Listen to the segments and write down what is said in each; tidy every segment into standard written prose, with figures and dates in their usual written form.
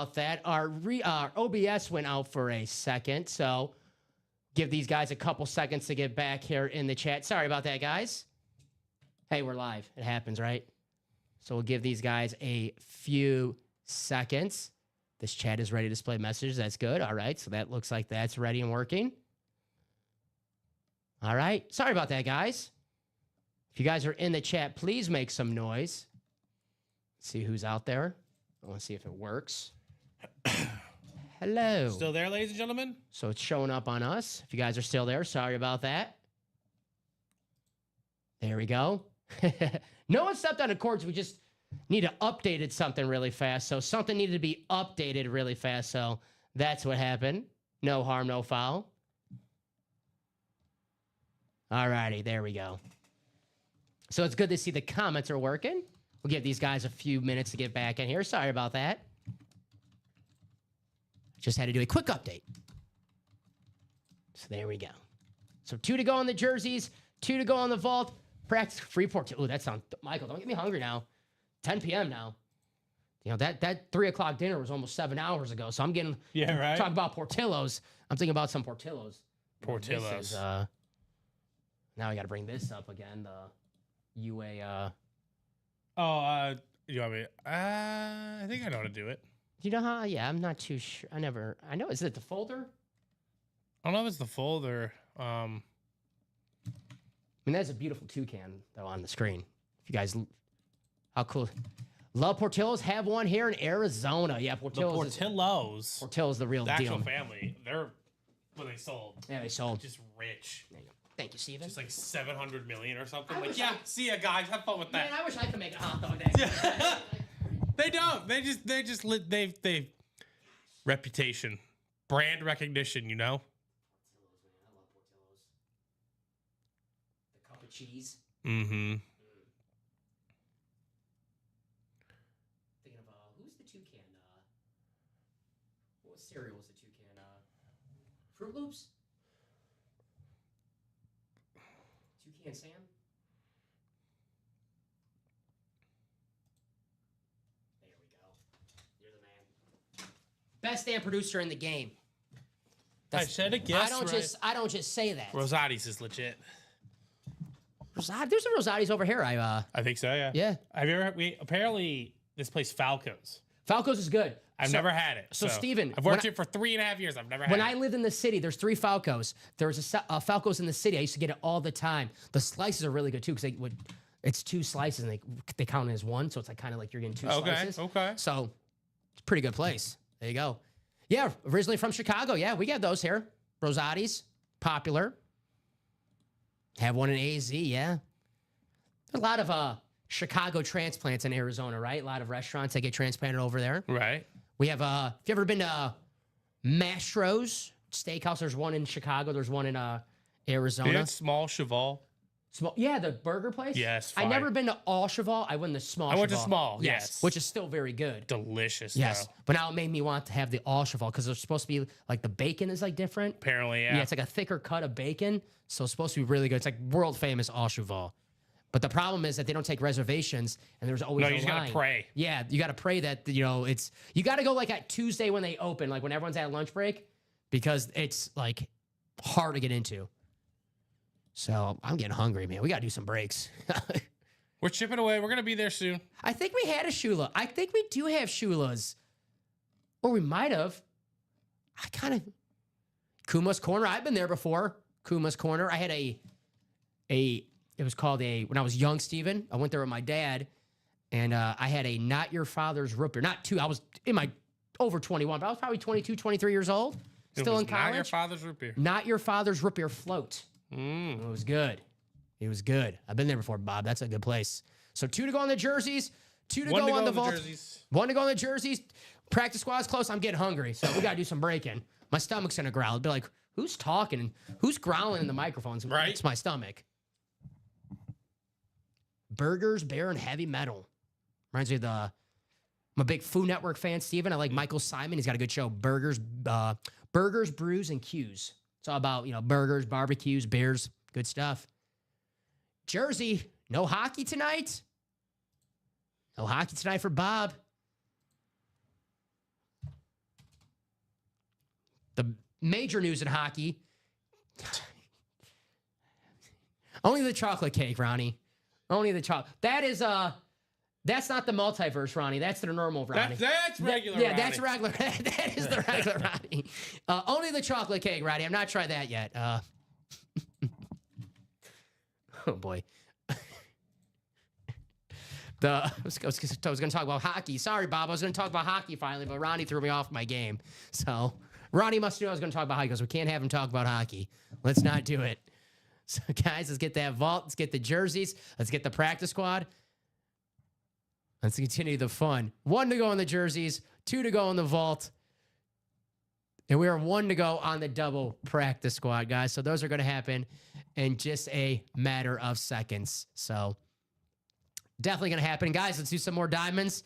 about that. Our OBS went out for a second, so give these guys a couple seconds to get back here in the chat. Sorry about that, guys. Hey, we're live. It happens, right? So we'll give these guys a few seconds. This chat is ready to display messages. That's good. All right, so that looks like that's ready and working. All right. Sorry about that, guys. If you guys are in the chat, please make some noise. See who's out there. I want to see if it works. Hello. Still there, ladies and gentlemen? So it's showing up on us. If you guys are still there, sorry about that. There we go. No one stepped on the cords. We just need to update it something really fast. So something needed to be updated really fast. So that's what happened. No harm, no foul. All righty, there we go. So it's good to see the comments are working. We'll give these guys a few minutes to get back in here. Sorry about that. Just had to do a quick update. So there we go. So 2 to go on the jerseys, 2 to go on the vault. Practice Freeport. Oh, that sounds... Michael, don't get me hungry now. 10 p.m. now. You know, that 3 o'clock dinner was almost 7 hours ago. So I'm getting... Yeah, right. Talking about Portillo's. I'm thinking about some Portillo's. Portillo's. Now I got to bring this up again. The UA... You want me? I think I know how to do it. Do you know how? Yeah, I'm not too sure. I know. Is it the folder? I don't know if it's the folder. I mean, that's a beautiful toucan, though, on the screen. If you guys... How cool. Love Portillo's. Have one here in Arizona. Yeah, Portillo's. Portillo's the real the deal. actual family. They're... When they sold. Yeah, they sold. Just rich. There you go. Thank you, Steven. Just like 700 million or something. I Like, wish yeah, see ya, guys. Have fun with that. Man, I wish I could make a hot dog that They don't. They've reputation, brand recognition. You know. Portillo's, man. I love Portillo's. The cup of cheese. Mm-hmm. Thinking of who's the toucan? What cereal was the toucan? Fruit Loops. Toucan Sam. There we go. You're the man. Best damn producer in the game. I said it. Yes, I don't just say that. Rosati's is legit. There's some Rosati's over here. I think so. Yeah. Yeah. Have you ever? Apparently this place Falco's. Falco's is good. I've never had it. So Steven, I've worked here for 3.5 years. I've never had it. When I lived in the city, there's 3 Falco's. There's a Falco's in the city. I used to get it all the time. The slices are really good too because it's 2 slices and they count it as one, so it's like kind of like you're getting 2 slices. Okay. So it's a pretty good place. There you go. Yeah, originally from Chicago. Yeah, we got those here. Rosati's, popular. Have one in AZ. Yeah. There's a lot of Chicago transplants in Arizona, right? A lot of restaurants that get transplanted over there. Right. We have, have you ever been to Mastro's Steakhouse? There's one in Chicago. There's one in Arizona. Yeah, Small Cheval. Yeah, the burger place. Yes, I fine. never been to All Cheval. I went to Small Cheval. I went to Small, yes. Which is still very good. Delicious. Yes, though. but now it made me want to have the All Cheval because there's supposed to be like the bacon is like different. Apparently, yeah. Yeah, it's like a thicker cut of bacon, so it's supposed to be really good. It's like world famous All Cheval. But the problem is that they don't take reservations, and there's always a line. No, you just gotta pray. Yeah, you gotta pray that you gotta go like at Tuesday when they open, like when everyone's at lunch break, because it's like hard to get into. So I'm getting hungry, man. We gotta do some breaks. We're chipping away. We're gonna be there soon. I think we had a Shula. I think we do have Shulas, or we might have. I kind of Kuma's Corner. I've been there before. Kuma's Corner. I had it was called when I was young, Steven, I went there with my dad, and I had a Not Your Father's Root Beer. Not two, I was in my over 21, but I was probably 22, 23 years old, still in college. Not Your Father's Root Beer. Not Your Father's Root Beer float. It was good. It was good. I've been there before, Bob. That's a good place. So 2 to go on the jerseys, 2 to go on the vault. Jerseys. 1 to go on the jerseys. Practice squad's close. I'm getting hungry, so we got to do some breaking. My stomach's going to growl. It'll be like, who's talking? Who's growling in the microphones? Right. It's my stomach. Burgers, Bear, and Heavy Metal. Reminds me of I'm a big Food Network fan, Steven. I like Michael Simon. He's got a good show. Burgers, Brews, and Q's. It's all about, burgers, barbecues, beers, good stuff. Jersey, no hockey tonight. No hockey tonight for Bob. The major news in hockey. Only the chocolate cake, Ronnie. Only the chocolate. That's not the multiverse, Ronnie. That's the normal Ronnie. That's regular. Yeah, Ronnie. that's regular. That is the regular Ronnie. Only the chocolate cake, Ronnie. I'm not trying that yet. Oh boy. I was going to talk about hockey. Sorry, Bob. I was going to talk about hockey finally, but Ronnie threw me off my game. So Ronnie must know I was going to talk about hockey because we can't have him talk about hockey. Let's not do it. So guys, let's get that vault. Let's get the jerseys. Let's get the practice squad. Let's continue the fun. 1 to go on the jerseys, 2 to go on the vault. And we are 1 to go on the double practice squad, guys. So those are going to happen in just a matter of seconds. So definitely going to happen. Guys, let's do some more diamonds.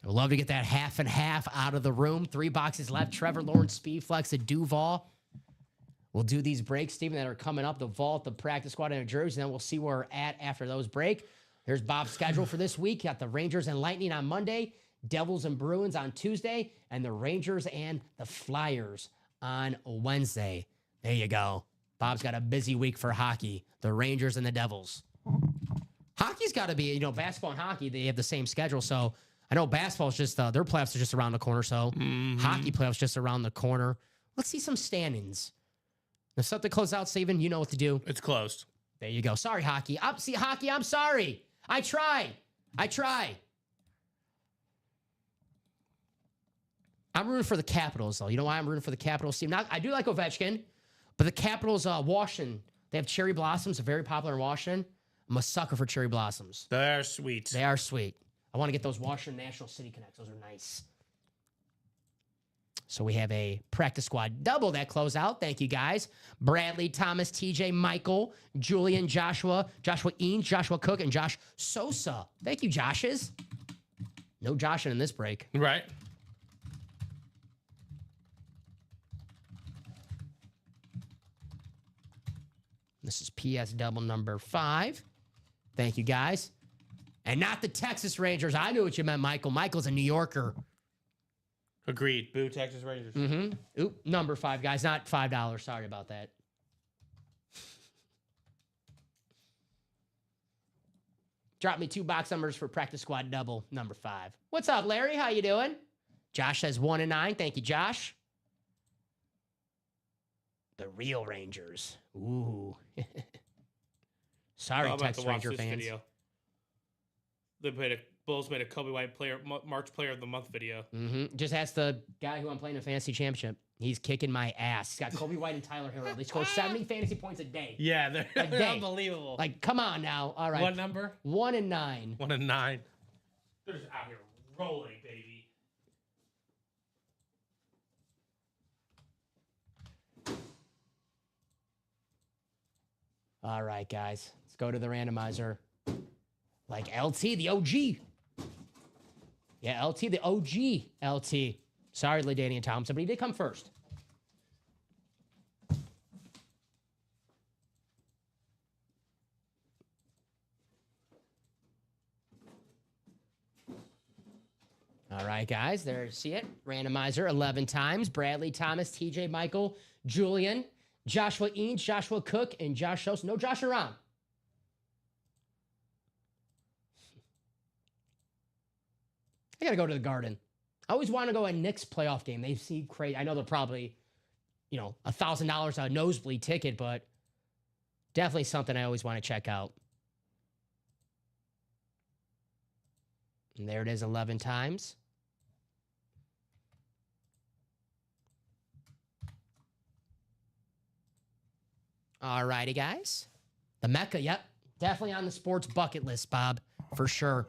I would love to get that half and half out of the room. 3 boxes left. Trevor Lawrence, Speedflex, and Duval. We'll do these breaks, Steven, that are coming up. The vault, the practice squad, and a jersey. Then we'll see where we're at after those break. Here's Bob's schedule for this week. Got the Rangers and Lightning on Monday. Devils and Bruins on Tuesday. And the Rangers and the Flyers on Wednesday. There you go. Bob's got a busy week for hockey. The Rangers and the Devils. Hockey's got to be, basketball and hockey, they have the same schedule. So I know basketball's just, their playoffs are just around the corner. So hockey playoffs just around the corner. Let's see some standings. If something close out, Steven, you know what to do. It's closed. There you go. Sorry, hockey. Hockey, I'm sorry. I try. I'm rooting for the Capitals, though. You know why I'm rooting for the Capitals team? Now, I do like Ovechkin, but the Capitals, Washington, they have cherry blossoms. They're very popular in Washington. I'm a sucker for cherry blossoms. They're sweet. They are sweet. I want to get those Washington National City Connects. Those are nice. So we have a practice squad double that close out. Thank you, guys. Bradley, Thomas, TJ, Michael, Julian, Joshua Eanes, Joshua Cook, and Josh Sosa. Thank you, Joshes. No Joshing in this break. Right. This is PS double number 5. Thank you, guys. And not the Texas Rangers. I knew what you meant, Michael. Michael's a New Yorker. Agreed. Boo, Texas Rangers. Mm-hmm. Oop, number 5, guys. Not $5. Sorry about that. Drop me 2 box numbers for practice squad double number 5. What's up, Larry? How you doing? Josh says 1 and 9. Thank you, Josh. The real Rangers. Ooh. Sorry, Texas Ranger fans. Video. Bulls made a Kobe White March Player of the Month video. Mm-hmm. Just ask the guy who I'm playing a fantasy championship. He's kicking my ass. He's got Kobe White and Tyler Hero. They score 70 fantasy points a day. Yeah, they're unbelievable. Like, come on now. All right. What number? 1 and 9. 1 and 9. They're just out here rolling, baby. All right, guys. Let's go to the randomizer. Like LT, the OG. Yeah, LT, the OG LT. Sorry, LaDainian Thompson, but he did come first. All right, guys. There, see it. Randomizer 11 times. Bradley, Thomas, TJ, Michael, Julian, Joshua Eanes, Joshua Cook, and Josh Sosa. No Josh around. I got to go to the Garden. I always want to go a Knicks playoff game. They seem crazy. I know they're probably, $1,000 a nosebleed ticket, but definitely something I always want to check out. And there it is 11 times. All righty, guys. The Mecca, yep. Definitely on the sports bucket list, Bob, for sure.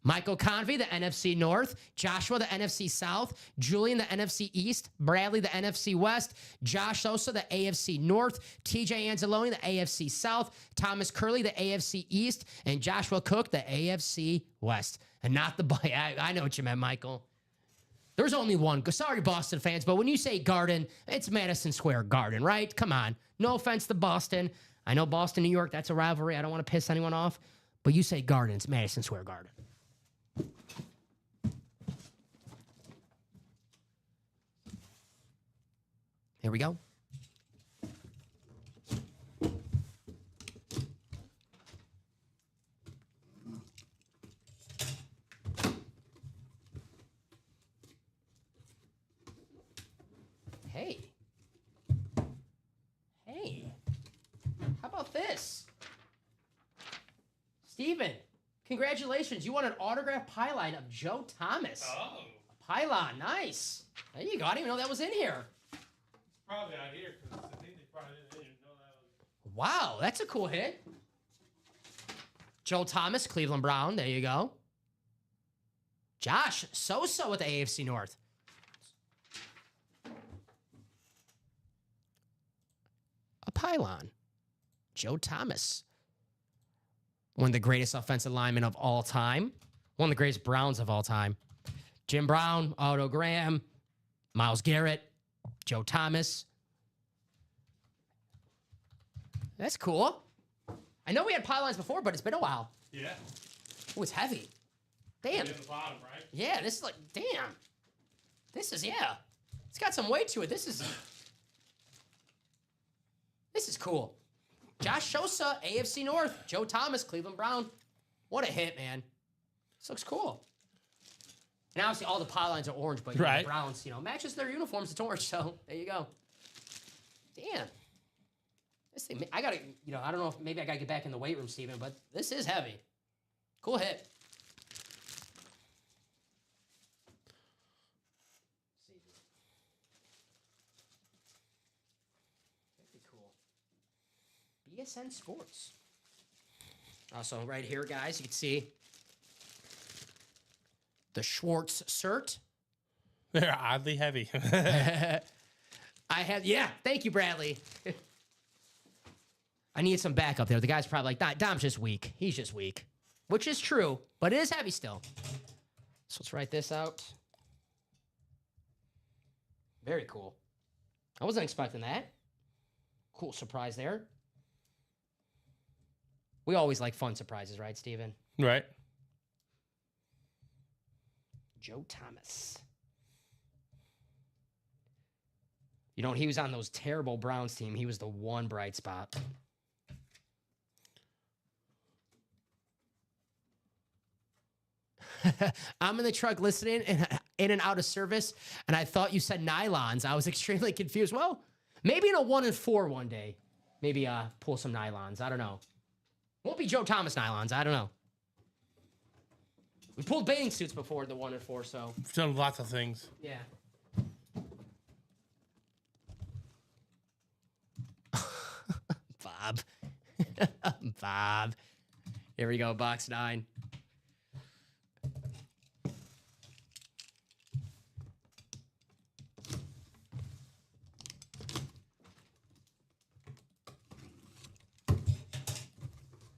Michael Convey, the NFC North. Joshua, the NFC South. Julian, the NFC East. Bradley, the NFC West. Josh Sosa, the AFC North. TJ Anzalone, the AFC South. Thomas Curley, the AFC East. And Joshua Cook, the AFC West. And not the... I know what you meant, Michael. There's only one. Sorry, Boston fans, but when you say Garden, it's Madison Square Garden, right? Come on. No offense to Boston. I know Boston, New York, that's a rivalry. I don't want to piss anyone off. But you say Garden, it's Madison Square Garden. Here we go. Hey. Hey. How about this? Steven, congratulations. You won an autographed pylon of Joe Thomas. Oh. A pylon, nice. There you go. I didn't even know that was in here. Probably out here because I think they probably didn't even know that was. Wow, that's a cool hit. Joe Thomas, Cleveland Brown. There you go. Josh Sosa with the AFC North. A pylon. Joe Thomas. One of the greatest offensive linemen of all time. One of the greatest Browns of all time. Jim Brown, Otto Graham, Myles Garrett, Joe Thomas. That's cool. I know we had pylons before, but it's been a while. Yeah. Oh, it's heavy. Damn. In the bottom, right? Yeah, this is like, damn. This is, yeah. It's got some weight to it. This is cool. Josh Sosa, AFC North. Joe Thomas, Cleveland Brown. What a hit, man. This looks cool. And obviously all the pylons are orange, but Right. the Browns, matches their uniforms. It's orange, so there you go. Damn. This thing, I gotta, I don't know if maybe I gotta get back in the weight room, Steven, but this is heavy. Cool hit. Very cool. BSN Sports. Also, right here, guys, you can see the Schwartz cert. They're oddly heavy. I have, yeah, thank you, Bradley. I need some backup there. The guy's probably like, Dom's just weak. He's just weak, which is true, but it is heavy still. So let's write this out. Very cool. I wasn't expecting that. Cool surprise there. We always like fun surprises, right, Steven? Right. Joe Thomas. When he was on those terrible Browns team, he was the one bright spot. I'm in the truck listening in and out of service, and I thought you said nylons. I was extremely confused. Well, maybe in a 1-4 one day, maybe pull some nylons. I don't know. Won't be Joe Thomas nylons. I don't know. We pulled bathing suits before the 1-4, so We've done lots of things. yeah. Bob. Bob. Here we go, box 9.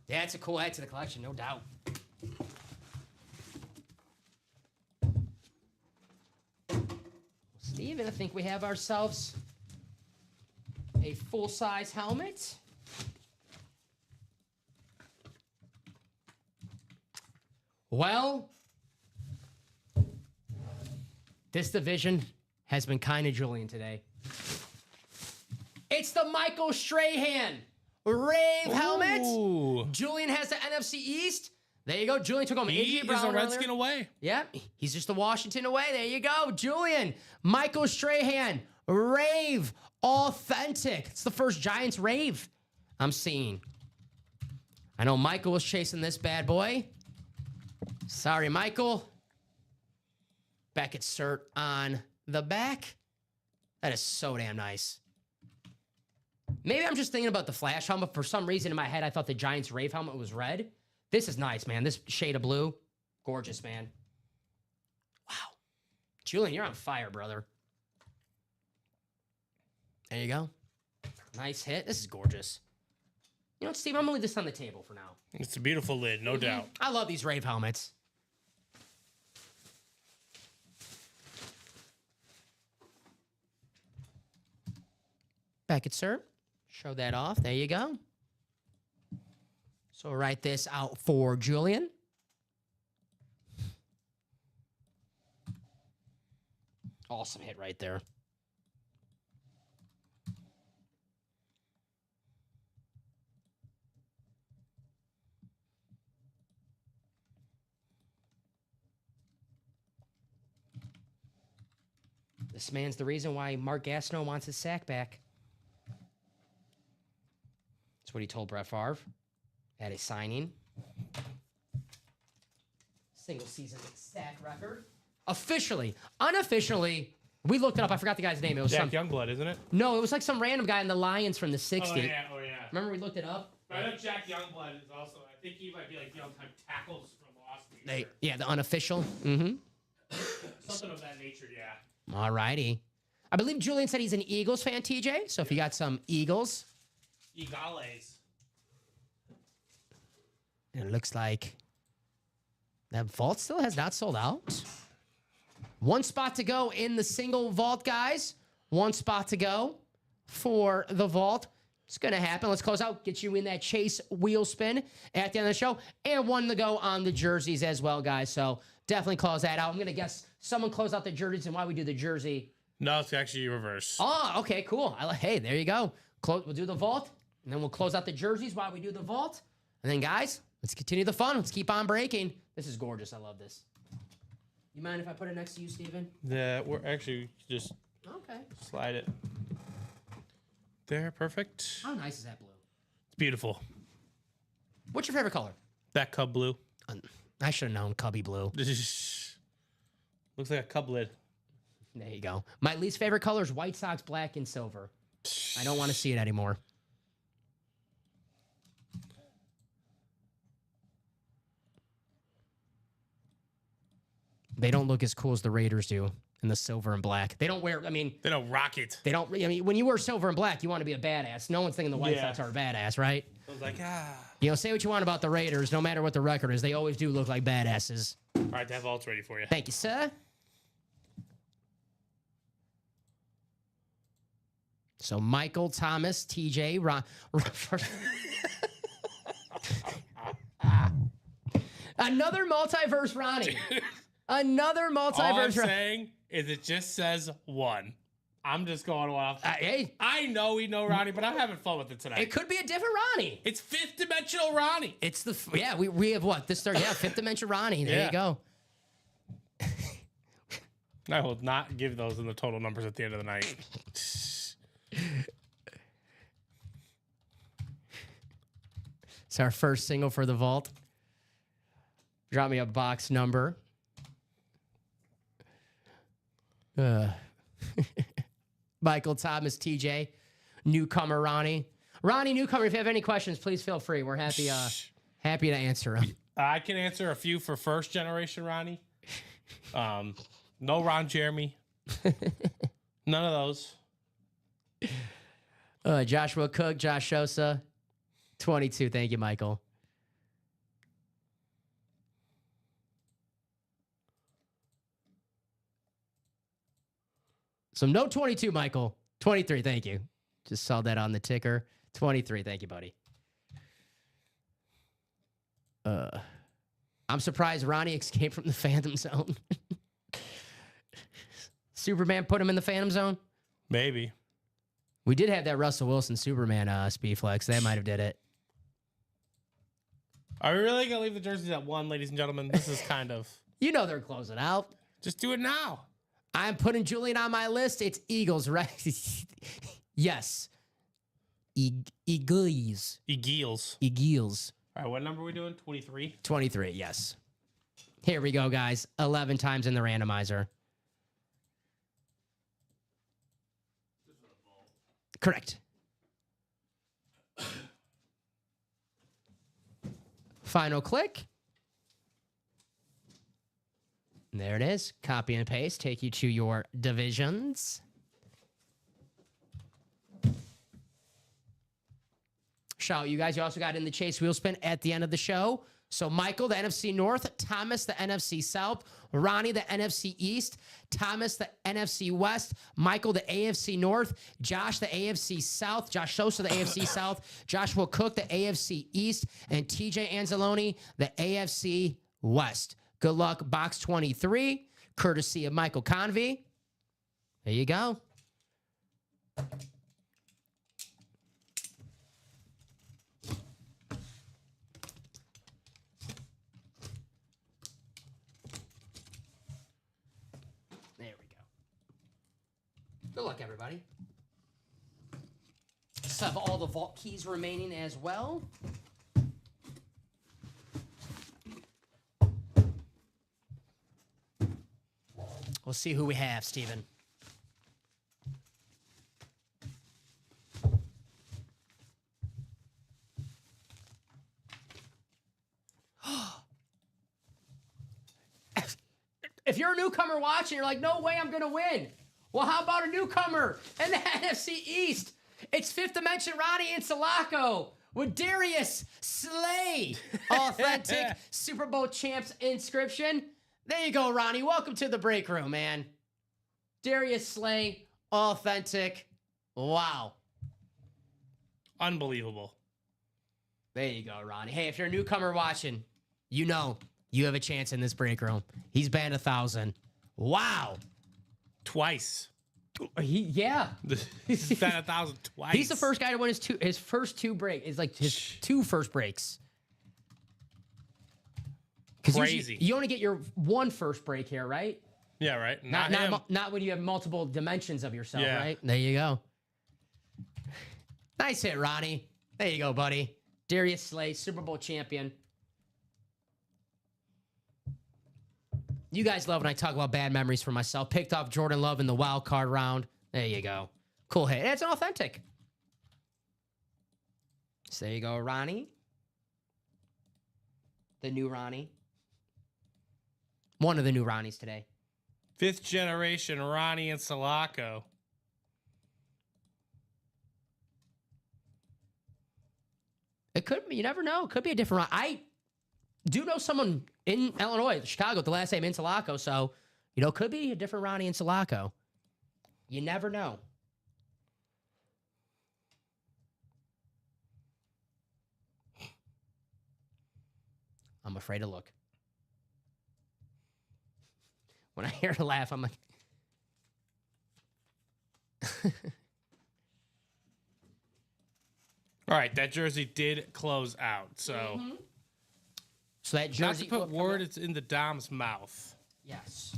Yeah, it's a cool add to the collection, no doubt. Steven, I think we have ourselves a full-size helmet. Well, this division has been kind of Julian today. It's the Michael Strahan Rave helmet. Ooh. Julian has the NFC East. There you go. Julian took home He AJ is Brown a earlier. Redskin away. Yep, he's just the Washington away. There you go. Julian, Michael Strahan, Rave, authentic. It's the first Giants Rave I'm seeing. I know Michael was chasing this bad boy. Sorry, Michael. Beckett cert on the back. That is so damn nice. Maybe I'm just thinking about the Flash helmet. For some reason in my head, I thought the Giants Rave helmet was red. This is nice, man. This shade of blue. Gorgeous, man. Wow. Julian, you're on fire, brother. There you go. Nice hit. This is gorgeous. You know what, Steve? I'm going to leave this on the table for now. It's a beautiful lid, no doubt. I love these Rave helmets. Beckett, sir. Show that off. There you go. So write this out for Julian. Awesome hit right there. This man's the reason why Mark Gastineau wants his sack back. That's what he told Brett Favre at a signing. Single season sack record. Officially, unofficially, we looked it up. I forgot the guy's name. It was Jack Youngblood, isn't it? No, it was like some random guy in the Lions from the 60s. Oh yeah. Remember we looked it up? I know Jack Youngblood is also. I think he might be like the all-time tackles for loss leader. Yeah, the unofficial. Mm-hmm. Something of that nature. Yeah. All righty. I believe Julian said he's an Eagles fan, TJ. So if you got some Eagles. Egales. It looks like that vault still has not sold out. One spot to go in the single vault, guys. One spot to go for the vault. It's going to happen. Let's close out. Get you in that chase wheel spin at the end of the show. And one to go on the jerseys as well, guys. So definitely close that out. I'm going to guess someone close out the jerseys and why we do the jersey. No, it's actually reverse. Oh, okay, cool. Hey, there you go. We'll do the vault, and then we'll close out the jerseys while we do the vault. And then, guys, let's continue the fun. Let's keep on breaking. This is gorgeous. I love this. You mind if I put it next to you, Steven? We're actually just Okay. slide it. There, perfect. How nice is that blue? It's beautiful. What's your favorite color? That cub blue. I should have known Cubby blue. Looks like a cub lid. There you go. My least favorite color is White Sox black and silver. I don't want to see it anymore. They don't look as cool as the Raiders do in the silver and black. They don't wear, I mean, They don't rock it. they don't, I mean, when you wear silver and black, you want to be a badass. No one's thinking the White Yeah. Sox are a badass, right? I was like, You know, say what you want about the Raiders, no matter what the record is, they always do look like badasses. All right, that vault's ready for you. Thank you, sir. So Michael, Thomas, TJ, Ron. Another multiverse Ronnie. Another All I'm multiverse Ronnie. saying is it just says one. I'm just going off. Hey, I know we know Ronnie, but I'm having fun with it tonight. it could be a different Ronnie. It's fifth dimensional Ronnie. It's the, yeah, we have what? This third, yeah, fifth dimension Ronnie. There Yeah. you go. I will not give those in the total numbers at the end of the night. It's our first single for the vault. Drop me a box number. Michael, Thomas, TJ, newcomer Ronnie. Ronnie, newcomer, if you have any questions, please feel free. We're happy to answer them. I can answer a few for first generation Ronnie. No Ron Jeremy. None of those. Joshua Cook, Josh Sosa, 22. Thank you, Michael. So no 22, Michael. 23, thank you. Just saw that on the ticker. 23, thank you, buddy. I'm surprised Ronnie escaped from the Phantom Zone. Superman put him in the Phantom Zone? Maybe. We did have that Russell Wilson Superman speed flex. That might have did it. Are we really going to leave the jerseys at one, ladies and gentlemen? This is kind of... You know they're closing out. Just do it now. I'm putting Julian on my list. It's Eagles, right? Yes. Eagles. Eagles. Eagles. All right, what number are we doing? 23? 23, yes. Here we go, guys. 11 times in the randomizer. Correct. Final click. And there it is. Copy and paste. Take you to your divisions. Shout out you guys. You also got in the chase wheel spin at the end of the show. So Michael, the NFC North, Thomas, the NFC South, Ronnie, the NFC East, Thomas, the NFC West, Michael, the AFC North, Josh, the AFC South, Josh Sosa, the AFC South, Joshua Cook, the AFC East, and TJ Anzalone, the AFC West. Good luck, box 23, courtesy of Michael Convey. There you go. There we go. Good luck, everybody. Just have all the vault keys remaining as well. We'll see who we have, Steven. If you're a newcomer watching, you're like, no way I'm going to win. Well, how about a newcomer in the NFC East? It's Fifth Dimension Ronnie Insulaco with Darius Slay. Authentic Super Bowl champs inscription. There you go, Ronnie. Welcome to the break room, man. Darius Slay, authentic. Wow. Unbelievable. There you go, Ronnie. Hey, if you're a newcomer watching, you know you have a chance in this break room. He's banned 1,000. Wow. Twice. Yeah. He's been 1,000 twice. He's the first guy to win his first two breaks. It's like his two first breaks. Crazy. You only get your one first break here, right? Yeah, right. Not when you have multiple dimensions of yourself, Yeah. right? There you go. Nice hit, Ronnie. There you go, buddy. Darius Slay, Super Bowl champion. You guys love when I talk about bad memories for myself. Picked off Jordan Love in the wild card round. There you go. Cool hit. It's authentic. So there you go, Ronnie. The new Ronnie. One of the new Ronnies today. Fifth generation Ronnie Insulaco. It could be. You never know. It could be a different Ron. I do know someone in Illinois, Chicago, with the last name Insulaco. So, it could be a different Ronnie Insulaco. You never know. I'm afraid to look. When I hear her laugh, I'm like... All right, that jersey did close out. So, So that not to jersey... put words in the Dom's mouth. Yes.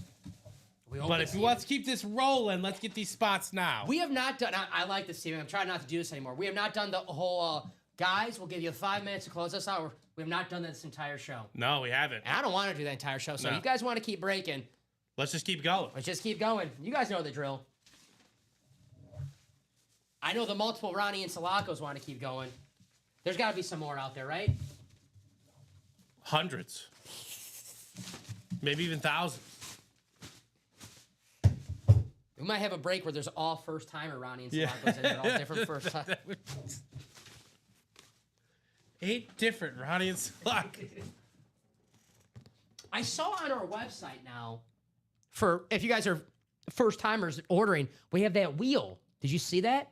But if he wants to keep this rolling, let's get these spots now. We have not done... I like this, Steven. I'm trying not to do this anymore. We have not done the whole... guys, we'll give you 5 minutes to close us out. We have not done this entire show. No, we haven't. And I don't want to do the entire show. So No. you guys want to keep breaking. Let's just keep going. Let's just keep going. You guys know the drill. I know the multiple Ronnie and Salacos want to keep going. There's got to be some more out there, right? Hundreds. Maybe even thousands. We might have a break where there's all first-timer Ronnie and Salacos and they're all different first time. 8 different Ronnie and Insulaco. I saw on our website now, for if you guys are first-timers ordering, we have that wheel. Did you see that?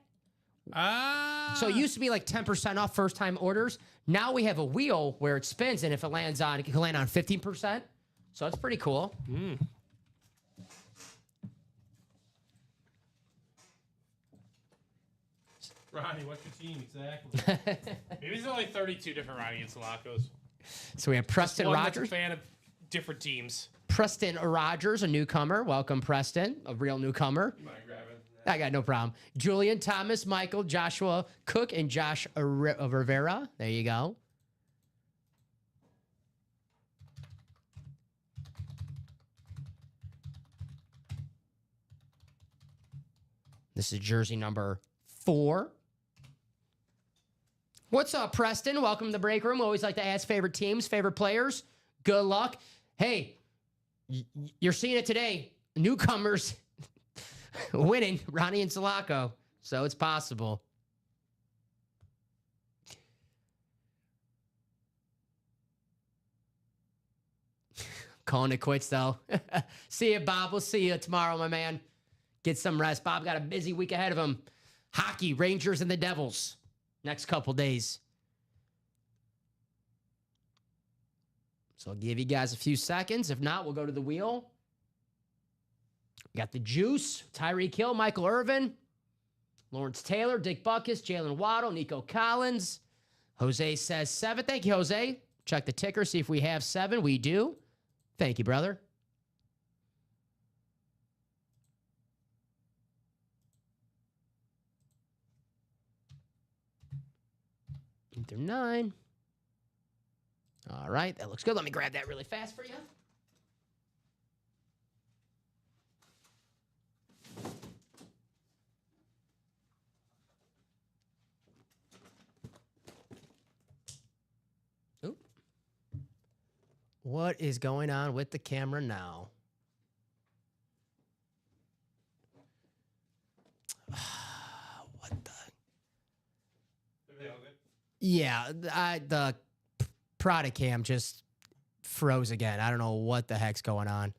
So it used to be like 10% off first-time orders. Now we have a wheel where it spins, and if it lands on, it can land on 15%. So it's pretty cool. Ronnie, what's your team exactly? Maybe there's only 32 different Ronnie Insulacos. So we have Preston One that's a Rogers. fan of different teams. Preston Rogers, a newcomer. Welcome, Preston, a real newcomer. You mind grabbing I got no problem. Julian, Thomas, Michael, Joshua Cook, and Josh Rivera. There you go. This is jersey number 4. What's up, Preston? Welcome to the break room. We always like to ask favorite teams, favorite players. Good luck. Hey, you're seeing it today. Newcomers winning, Ronnie and Salacco. So it's possible. Calling it quits, though. See you, Bob. We'll see you tomorrow, my man. Get some rest. Bob got a busy week ahead of him. Hockey, Rangers, and the Devils. Next couple days. So I'll give you guys a few seconds. If not, we'll go to the wheel. We got the Juice, Tyreek Hill, Michael Irvin, Lawrence Taylor, Dick Buckus, Jalen Waddle, Nico Collins. Jose says 7. Thank you, Jose. Check the ticker, see if we have 7. We do. Thank you, brother. through 9. All right, that looks good. Let me grab that really fast for you. Oop. What is going on with the camera now? What the? Yeah, the Prada cam just froze again. I don't know what the heck's going on.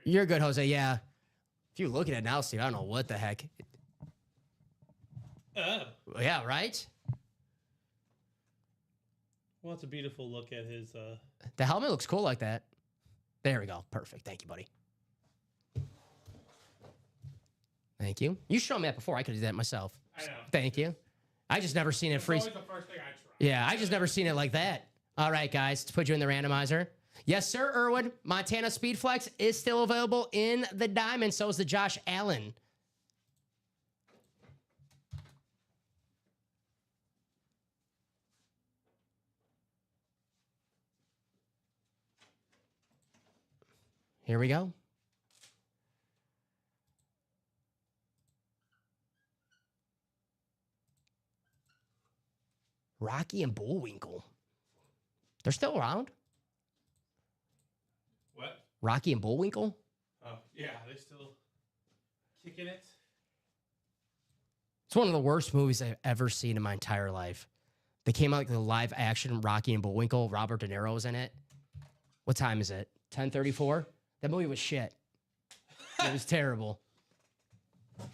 You're good, Jose. Yeah. If you look at it now, Steve, I don't know what the heck. Yeah, right? Well, it's a beautiful look at his. The helmet looks cool like that. There we go. Perfect. Thank you, buddy. Thank you. You showed me that before. I could do that myself. I know. Thank you. I just never seen it It's freeze. always the first thing I try. Yeah, I just never seen it like that. All right, guys, to put you in the randomizer. Yes, sir, Irwin. Montana Speedflex is still available in the diamond. So is the Josh Allen. Here we go. Rocky and Bullwinkle. They're still around. What? Rocky and Bullwinkle? Oh, yeah, they still kicking it. It's one of the worst movies I've ever seen in my entire life. They came out like the live action Rocky and Bullwinkle. Robert De Niro was in it. What time is it? 10:34? That movie was shit. It was terrible. All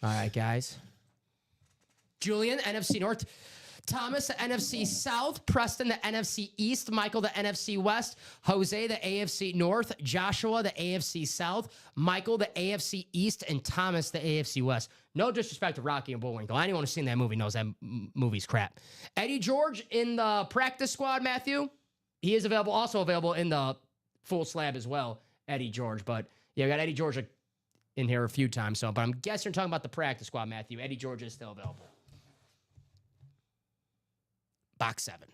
right, guys. Julian, NFC North. Thomas, the NFC South. Preston, the NFC East. Michael, the NFC West. Jose, the AFC North. Joshua, the AFC South. Michael, the AFC East. And Thomas, the AFC West. No disrespect to Rocky and Bullwinkle. Anyone who's seen that movie knows that movie's crap. Eddie George in the practice squad, Matthew. He is available, also available in the full slab as well, Eddie George. But yeah, we got Eddie George in here a few times. So, but I'm guessing you're talking about the practice squad, Matthew. Eddie George is still available. Box 7.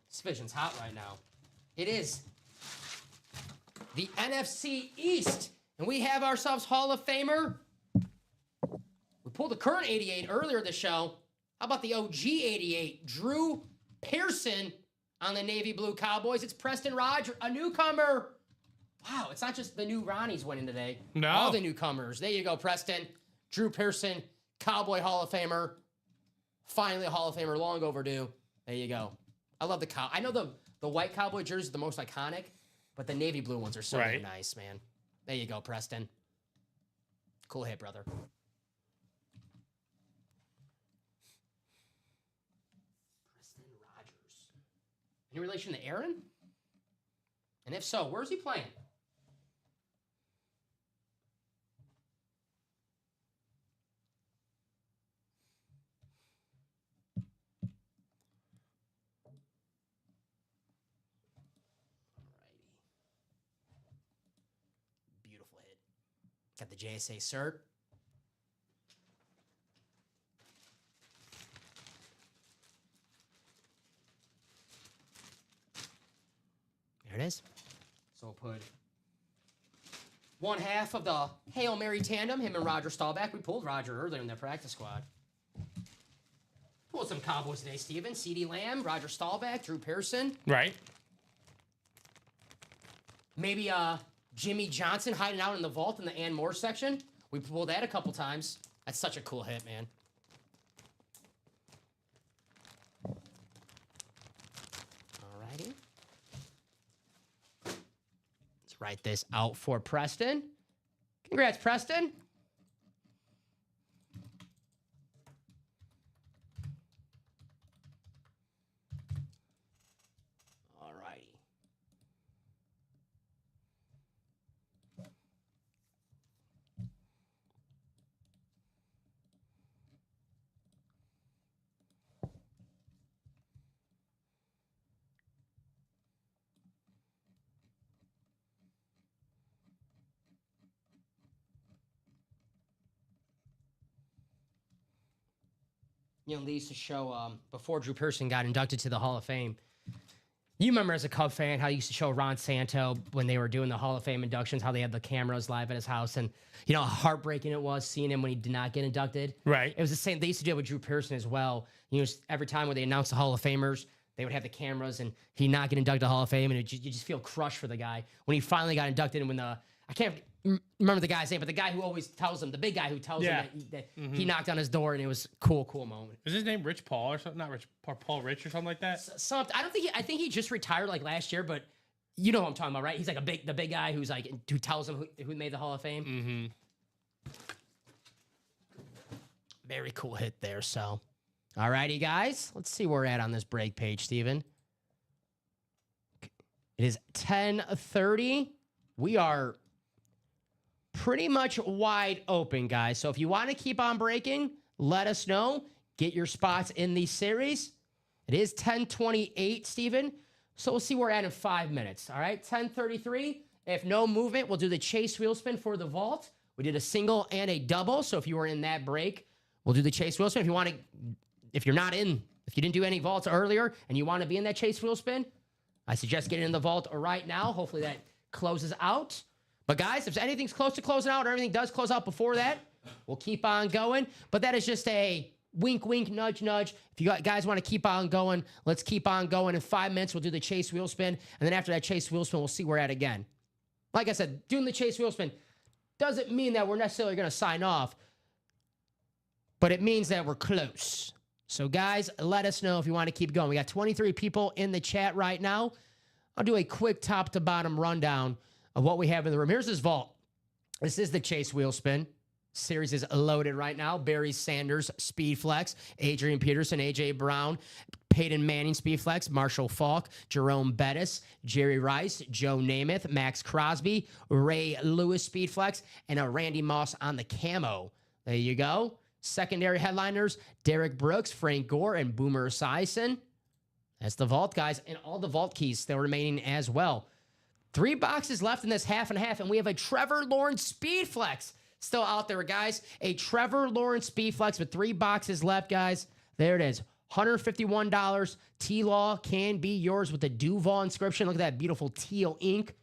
This division's hot right now. It is the NFC East. And we have ourselves Hall of Famer. We pulled the current 88 earlier this show. How about the OG 88? Drew Pearson on the Navy Blue Cowboys. It's Preston Rodgers, a newcomer. Wow, it's not just the new Ronnie's winning today. No. All the newcomers. There you go, Preston. Drew Pearson, Cowboy Hall of Famer. Finally a Hall of Famer, long overdue. There you go. I love the cow. I know the white Cowboy jersey is the most iconic, but the navy blue ones are so Right. nice, man. There you go, Preston. Cool hit, brother. Preston Rodgers. Any relation to Aaron? And if so, where's he playing? Alrighty. Beautiful hit. Got the JSA cert. There it is. So we'll put one half of the Hail Mary tandem, him and Roger Staubach. We pulled Roger earlier in their practice squad. Pulled some Cowboys today, Steven. CeeDee Lamb, Roger Staubach, Drew Pearson. Right. Maybe Jimmy Johnson hiding out in the vault in the Ann Moore section. We pulled that a couple times. That's such a cool hit, man. Alrighty. Let's write this out for Preston. Congrats, Preston. Alrighty. you know, they used to show before Drew Pearson got inducted to the Hall of Fame. You remember as a Cub fan how they used to show Ron Santo when they were doing the Hall of Fame inductions, how they had the cameras live at his house, and you know how heartbreaking it was seeing him when he did not get inducted. Right. It was the same. They used to do it with Drew Pearson as well. You know, every time when they announced the Hall of Famers, they would have the cameras, and he not get inducted to the Hall of Fame, and you just feel crushed for the guy when he finally got inducted. And when I can't remember the guy's name, but the guy who always tells him, the big guy who tells him that he knocked on his door, and it was cool moment. Is his name Rich Paul or something? Not Rich Paul Rich or something like that. I don't think I think he just retired like last year, but you know what I'm talking about, right? He's like the big guy who tells him who made the Hall of Fame. Mm-hmm. Very cool hit there. So, all righty, guys, let's see where we're at on this break page, Steven. It is 10:30. We are pretty much wide open, guys. So if you want to keep on breaking, let us know. Get your spots in the series. It is 10:28, Steven. So we'll see where we're at in 5 minutes. All right, 10:33. If no movement, we'll do the chase wheel spin for the vault. We did a single and a double. So if you were in that break, we'll do the chase wheel spin. If you didn't do any vaults earlier and you want to be in that chase wheel spin, I suggest getting in the vault right now. Hopefully that closes out. But guys, if anything's close to closing out or everything does close out before that, we'll keep on going. But that is just a wink, wink, nudge, nudge. If you guys want to keep on going, let's keep on going. In 5 minutes, we'll do the chase wheel spin. And then after that chase wheel spin, we'll see where we're at again. Like I said, doing the chase wheel spin doesn't mean that we're necessarily going to sign off, but it means that we're close. So guys, let us know if you want to keep going. We got 23 people in the chat right now. I'll do a quick top to bottom rundown of what we have in the room. Here's this vault. This is the chase wheel spin. Series is loaded right now. Barry Sanders, Speed Flex. Adrian Peterson, AJ Brown. Peyton Manning, Speed Flex. Marshall Falk. Jerome Bettis. Jerry Rice. Joe Namath. Max Crosby. Ray Lewis, Speed Flex. And a Randy Moss on the camo. There you go. Secondary headliners, Derek Brooks, Frank Gore, and Boomer Esiason. That's the vault, guys. And all the vault keys still remaining as well. 3 boxes left in this half and half, and we have a Trevor Lawrence Speed Flex still out there, guys. A Trevor Lawrence Speed Flex with 3 boxes left, guys. There it is. $151. T-Law can be yours with the Duval inscription. Look at that beautiful teal ink.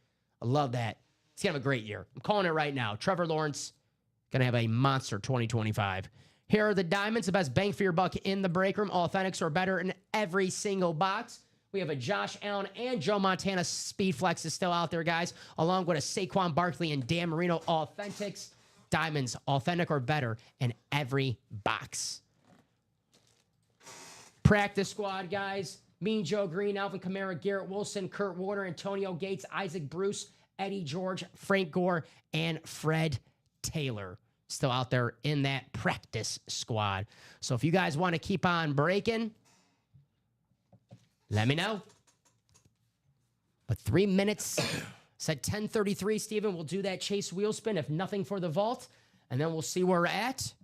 I love that. He's going to have a great year. I'm calling it right now. Trevor Lawrence going to have a monster 2025. Here are the diamonds, the best bang for your buck in the break room. Authentics are better in every single box. We have a Josh Allen and Joe Montana Speed Flex is still out there, guys, along with a Saquon Barkley and Dan Marino Authentics. Diamonds, authentic or better in every box. Practice squad, guys. Mean Joe Green, Alvin Kamara, Garrett Wilson, Kurt Warner, Antonio Gates, Isaac Bruce, Eddie George, Frank Gore, and Fred Taylor. Still out there in that practice squad. So if you guys want to keep on breaking, let me know. But 3 minutes, said 10:33, Steven. We'll do that chase wheel spin, if nothing for the vault, and then we'll see where we're at.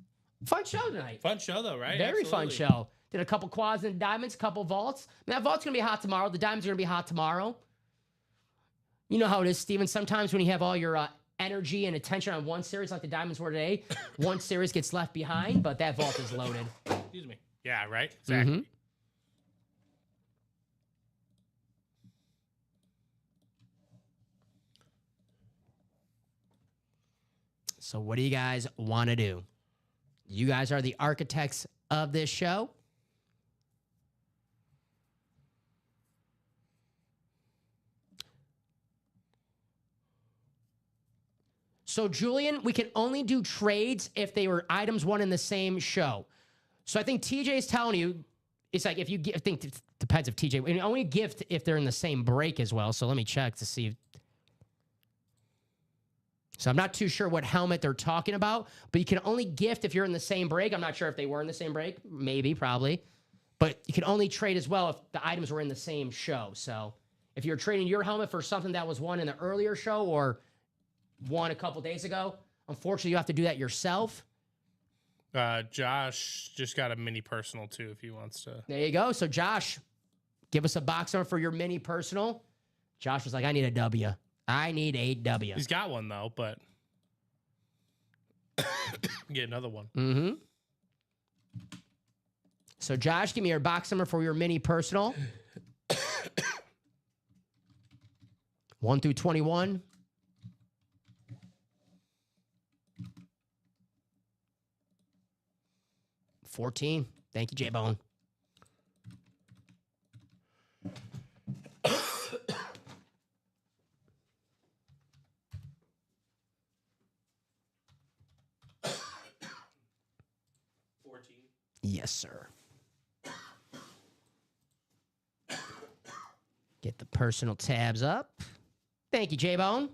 Fun show tonight. Fun show, though, right? Very Absolutely. fun show. Did a couple quads and diamonds, couple vaults. That vault's going to be hot tomorrow. The diamonds are going to be hot tomorrow. You know how it is, Steven. Sometimes when you have all your energy and attention on one series like the diamonds were today, one series gets left behind, but that vault is loaded. Excuse me. Yeah, right? Exactly. Mhm. So what do you guys want to do? You guys are the architects of this show. So, Julian, we can only do trades if they were items won in the same show. So I think TJ's telling you, it's like if you give, I think it depends if TJ, and only gift if they're in the same break as well. So let me check to see. So I'm not too sure what helmet they're talking about, but you can only gift if you're in the same break. I'm not sure if they were in the same break. Maybe, probably. But you can only trade as well if the items were in the same show. So if you're trading your helmet for something that was won in the earlier show or won a couple days ago, unfortunately, you have to do that yourself. Josh just got a mini personal, too, if he wants to. There you go. So, Josh, give us a box number for your mini personal. Josh was like, I need a W. I need a W. He's got one, though, but get another one. Mm-hmm. So, Josh, give me your box number for your mini personal. 1 through 21. $14. Thank you, J-Bone. Yes, sir. Get the personal tabs up. Thank you, J-Bone.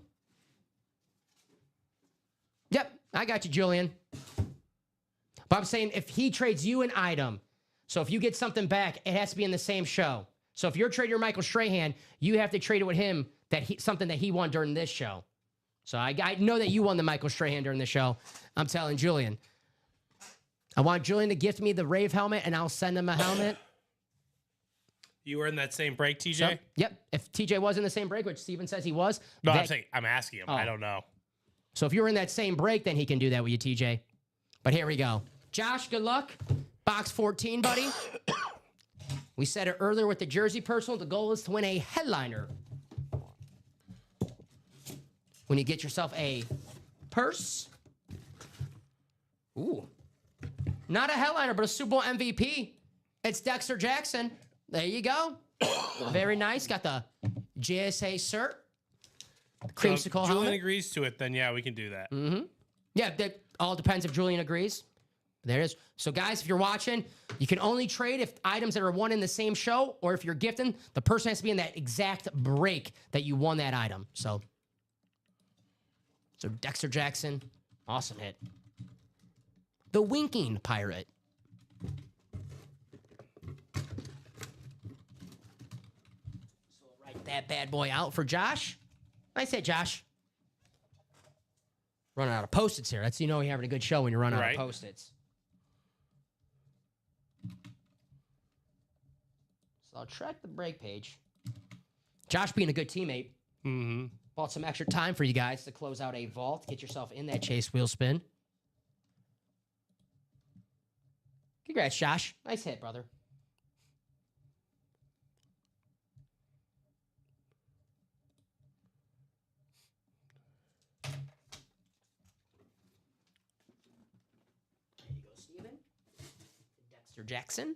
Yep, I got you, Julian. But I'm saying if he trades you an item, so if you get something back, it has to be in the same show. So if you're trading your Michael Strahan, you have to trade it with him something that he won during this show. So I know that you won the Michael Strahan during the show. I'm telling Julian. I want Julian to gift me the Rave helmet, and I'll send him a helmet. You were in that same break, TJ? Yep. If TJ was in the same break, which Steven says he was. No, I'm asking him. I don't know. So if you were in that same break, then he can do that with you, TJ. But here we go. Josh, good luck. Box 14, buddy. We said it earlier with the jersey personal. The goal is to win a headliner. When you get yourself a purse. Ooh. Not a headliner, but a Super Bowl MVP. It's Dexter Jackson. There you go. Very nice. Got the JSA cert. Creamsicle So if Julian helmet. agrees to it, then yeah, we can do that. Mm-hmm. Yeah, that all depends if Julian agrees. There it is. So, guys, if you're watching, you can only trade if items that are won in the same show, or if you're gifting, the person has to be in that exact break that you won that item. So Dexter Jackson, awesome hit. The Winking Pirate. So we'll write that bad boy out for Josh. Nice hit, Josh. Running out of Post-its here. That's, you're having a good show when you're running out of Post-its. So I'll track the break page. Josh being a good teammate. Mm-hmm. Bought some extra time for you guys to close out a vault. Get yourself in that chase wheel spin. Congrats, Josh. Nice hit, brother. There you go, Steven. Dexter Jackson.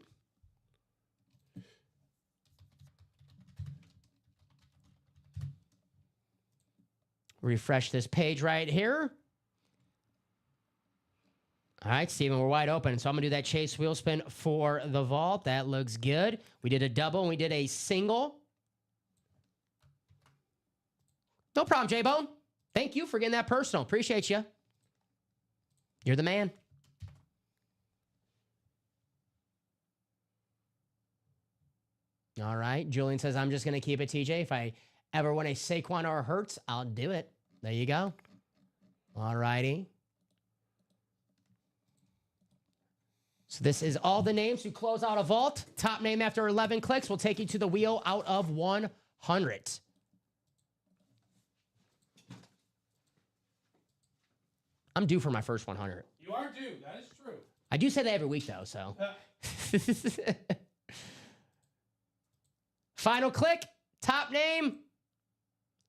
Refresh this page right here. All right, Steven, we're wide open. So I'm going to do that chase wheel spin for the vault. That looks good. We did a double and we did a single. No problem, J-Bone. Thank you for getting that personal. Appreciate you. You're the man. All right. Julian says, I'm just going to keep it, TJ. If I ever win a Saquon or a Hurts, I'll do it. There you go. All righty. So this is all the names who close out a vault. Top name after 11 clicks will take you to the wheel out of 100. I'm due for my first 100. You are due. That is true. I do say that every week, though, so. Final click. Top name.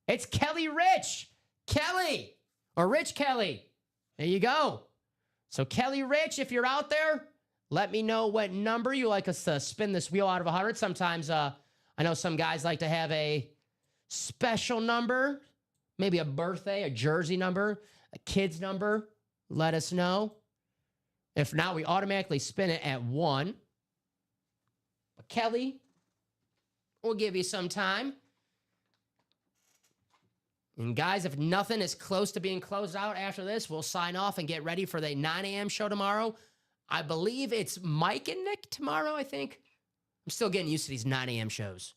It's Kelly Rich. Kelly. Or Rich Kelly. There you go. So Kelly Rich, if you're out there, let me know what number you like us to spin this wheel out of 100. Sometimes I know some guys like to have a special number, maybe a birthday, a jersey number, a kid's number. Let us know. If not, we automatically spin it at 1. But Kelly, we'll give you some time. And guys, if nothing is close to being closed out after this, we'll sign off and get ready for the 9 a.m. show tomorrow. I believe it's Mike and Nick tomorrow, I think. I'm still getting used to these 9 a.m. shows.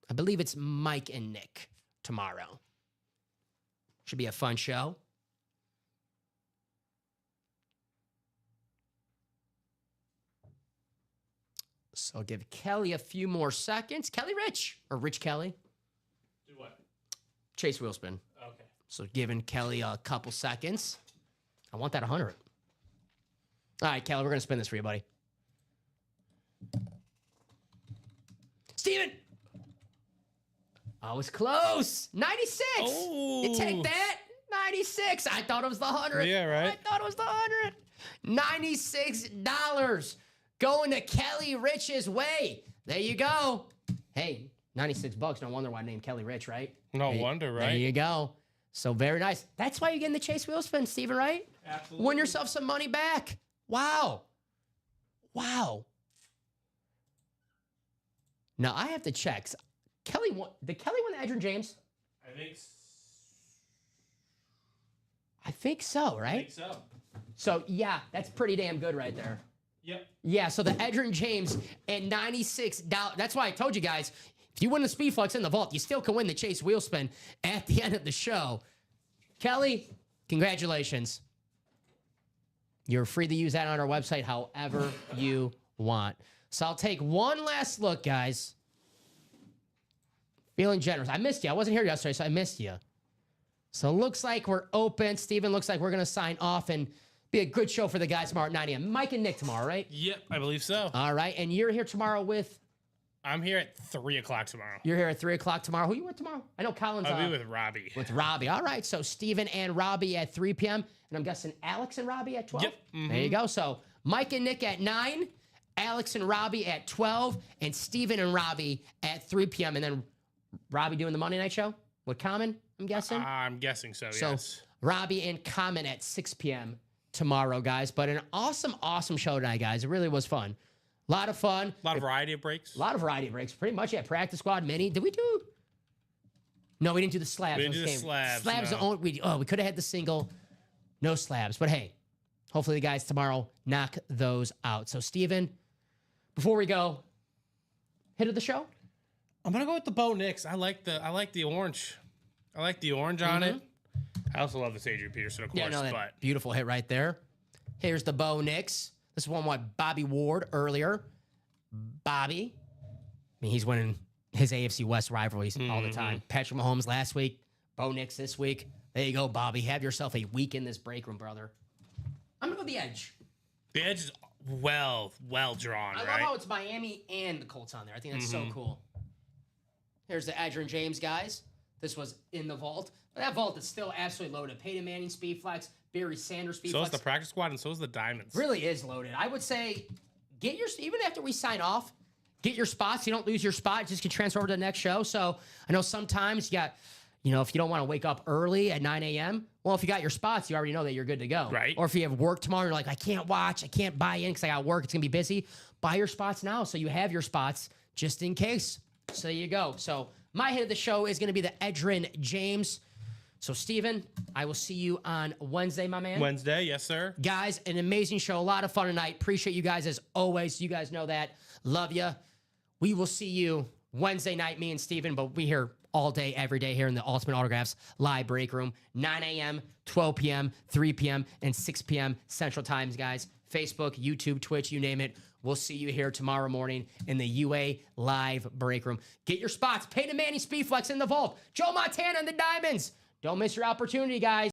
I believe it's Mike and Nick tomorrow. Should be a fun show. So I'll give Kelly a few more seconds. Kelly Rich, or Rich Kelly. Do what? Chase Wheelspin. Okay. So giving Kelly a couple seconds. I want that 100. All right, Kelly, we're going to spin this for you, buddy. Steven! I was close. 96. You take Oh. that. 96. I thought it was the 100. Yeah, right. I thought it was the 100. $96 going to Kelly Rich's way. There you go. Hey, $96. No wonder why I named Kelly Rich, right? No There you- wonder, There right? you go. So very nice. That's why you're getting the Chase Wheel spin, Steven, right? Absolutely. Win yourself some money back. Wow. Wow. Now I have to check. Kelly won. Did Kelly win the Edgerrin James? I think. I think so, I right? think so. So yeah, that's pretty damn good right there. Yep. Yeah, so the Edgerrin James at $96. That's why I told you guys, if you win the Speed Flex in the vault, you still can win the Chase Wheel Spin at the end of the show. Kelly, congratulations. You're free to use that on our website however you want. So I'll take one last look, guys. Feeling generous. I missed you. I wasn't here yesterday, so I missed you. So it looks like we're open. Steven, looks like we're going to sign off and be a good show for the guys tomorrow at 9 a.m. Mike and Nick tomorrow, right? Yep, I believe so. All right. And you're here tomorrow with, I'm here at 3 o'clock tomorrow. you're here at 3 o'clock tomorrow. Who you with tomorrow? I know Colin's I'll be with Robbie. with Robbie. All right. So Steven and Robbie at 3 p.m. And I'm guessing Alex and Robbie at 12. Yep. There you go. So Mike and Nick at 9, Alex and Robbie at 12, and Steven and Robbie at 3 p.m. And then Robbie doing the Monday night show with Common, I'm guessing. I'm guessing so, So yes. Robbie and Common at 6 p.m. tomorrow, guys. But an awesome, awesome show tonight, guys. It really was fun. A lot of fun. A lot of variety of breaks. A lot of variety of breaks. Pretty much, yeah. Practice squad, mini. Did we do? No, we didn't do the slabs. We didn't on do this the game. slabs, Slabs, no. we could have had the single. No slabs. But hey, hopefully the guys tomorrow knock those out. So, Steven, before we go, hit of the show? I'm gonna go with the Bo Nix. I like the orange. I like the orange on it. I also love this Adrian Peterson, of course, Yeah, no, that but beautiful hit right there. Here's the Bo Nix. This one won Bobby Ward earlier. Bobby, I mean, he's winning his AFC West rivalries all the time. Patrick Mahomes last week, Bo Nix this week. There you go, Bobby. Have yourself a week in this break room, brother. I'm gonna go the edge. the edge is well drawn, I love right? how it's Miami and the Colts on there. I think that's so cool. Here's the Edgerrin James, guys. This was in the vault. But that vault is still absolutely loaded. Peyton Manning, Speed Flex, Barry Sanders, Speed So is Flex. the practice squad, and so is the Diamonds. Really is loaded. I would say get your, even after we sign off, get your spots. You don't lose your spot. Just can transfer over to the next show. So I know sometimes you got, you know, if you don't want to wake up early at 9 a.m., well, if you got your spots, you already know that you're good to go. Right. Or if you have work tomorrow, you're like, I can't watch, I can't buy in because I got work, it's going to be busy. Buy your spots now so you have your spots just in case. So there you go. So my hit of the show is going to be the Edgerrin James. So, Steven, I will see you on Wednesday, my man. Wednesday, yes, sir. Guys, an amazing show. A lot of fun tonight. Appreciate you guys as always. You guys know that. Love you. We will see you Wednesday night, me and Steven, but we here all day, every day here in the Ultimate Autographs live break room. 9 a.m., 12 p.m., 3 p.m., and 6 p.m. Central Times, guys. Facebook, YouTube, Twitch, you name it. We'll see you here tomorrow morning in the UA live break room. Get your spots. Peyton Manning, Speed Flex in the vault. Joe Montana and the Diamonds. Don't miss your opportunity, guys.